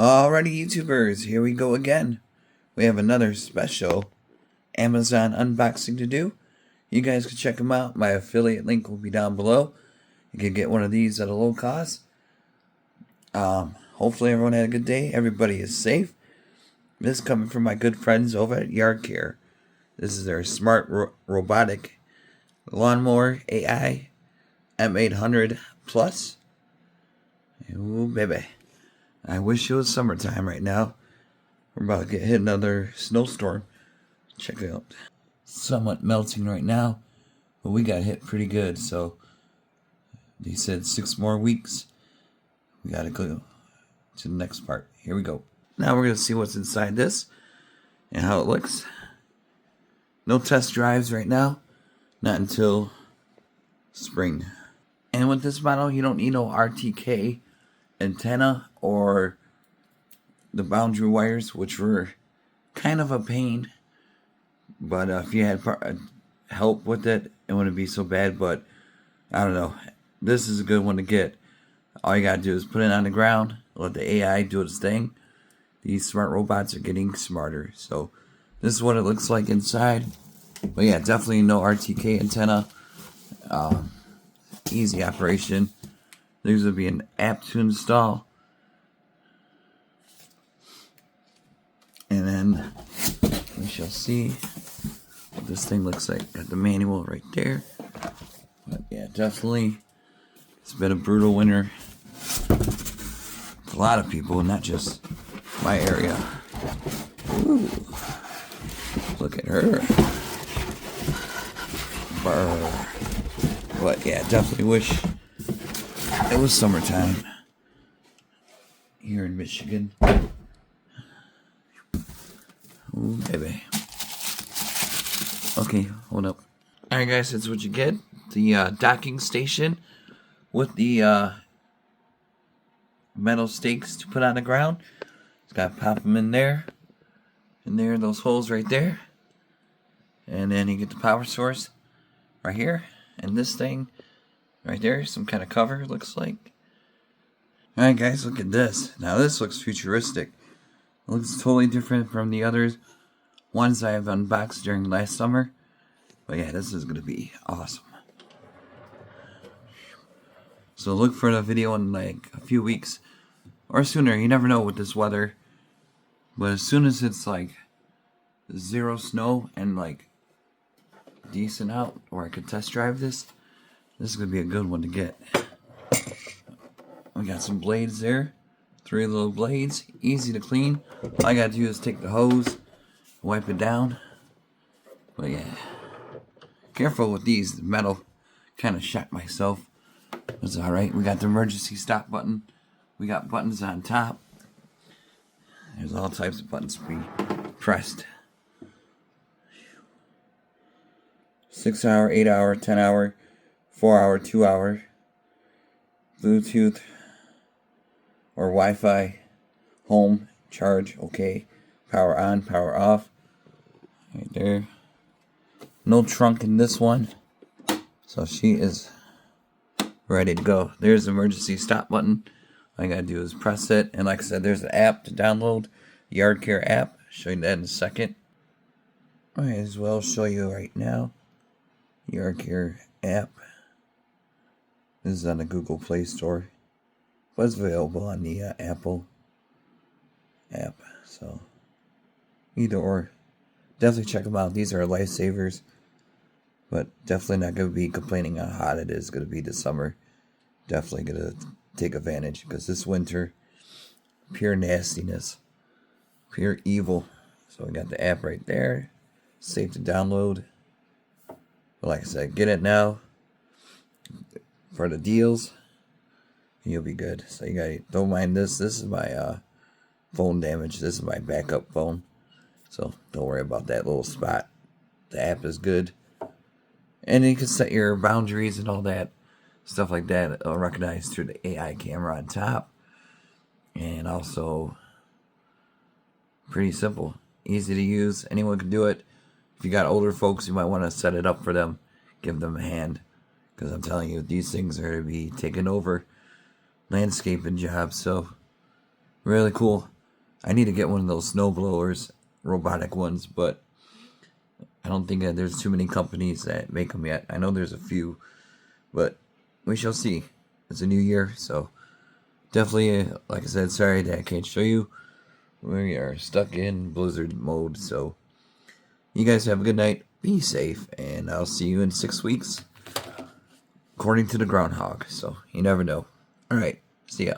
Alrighty, YouTubers, here we go again. We have another special Amazon unboxing to do. You guys can check them out. My affiliate link will be down below. You can get one of these at a low cost. Hopefully everyone had a good day. Everybody is safe. This is coming from my good friends over at Yardcare. This is their smart robotic lawnmower AI M800 Plus. Ooh, baby. I wish it was summertime right now. We're about to get hit another snowstorm. Check it out. Somewhat melting right now, but we got hit pretty good, so they said 6 more weeks. We gotta go to the next part. Here we go. Now we're gonna see what's inside this and how it looks. No test drives right now, not until spring. And with this model, you don't need no RTK antenna or the boundary wires, which were kind of a pain. But if you had help with it, it wouldn't be so bad. But I don't know. This is a good one to get. All you gotta do is put it on the ground, let the AI do its thing. These smart robots are getting smarter. So this is what it looks like inside. But yeah, definitely no RTK antenna. Easy operation. There's going to be an app to install. And then we shall see what this thing looks like. Got the manual right there. But yeah, definitely it's been a brutal winter for a lot of people, not just my area. Ooh, look at her. Brr. But yeah, definitely wish it was summertime here in Michigan. Ooh, baby. Okay, hold up. Alright guys, that's what you get. The docking station with the metal stakes to put on the ground. Just gotta pop them in there. In there, those holes right there. And then you get the power source right here. And this thing right there, some kind of cover, looks like. Alright guys, look at this. Now this looks futuristic. It looks totally different from the other ones I have unboxed during last summer. But yeah, this is going to be awesome. So look for the video in like a few weeks or sooner. You never know with this weather. But as soon as it's like 0 snow and like decent out, or I could test drive this is going to be a good one to get. We got some blades there. 3 little blades. Easy to clean. All I got to do is take the hose, wipe it down. But yeah, careful with these. The metal kind of shot myself. It's alright. We got the emergency stop button. We got buttons on top. There's all types of buttons to be pressed. 6 hour, 8 hour, 10 hour, 4 hour, 2 hour, Bluetooth or Wi-Fi, home, charge, okay, power on, power off, right there. No trunk in this one, so she is ready to go. There's the emergency stop button. All I gotta do is press it, and like I said, there's an app to download, the Yardcare app. Show you that in a second. I might as well show you right now. Yardcare app. This is on the Google Play Store, but it's available on the Apple app. So either or, definitely check them out. These are lifesavers, but definitely not going to be complaining how hot it is going to be this summer. Definitely going to take advantage, because this winter, pure nastiness, pure evil. So we got the app right there, safe to download. But like I said, get it now for the deals. You'll be good. So you gotta, don't mind this. This is my phone damage. This is my backup phone. So don't worry about that little spot. The app is good. And you can set your boundaries and all that. Stuff like that. It'll recognize through the AI camera on top. And also, pretty simple. Easy to use. Anyone can do it. If you got older folks, you might want to set it up for them. Give them a hand. Because I'm telling you, these things are going to be taking over landscaping jobs. So Really cool. I need to get one of those snow blowers, robotic ones, but I don't think that there's too many companies that make them yet. I know there's a few, but we shall see. It's a new year, so definitely, like I said, sorry that I can't show you. We are stuck in blizzard mode, so you guys have a good night. Be safe, and I'll see you in 6 weeks, according to the groundhog. So you never know. All right, see ya.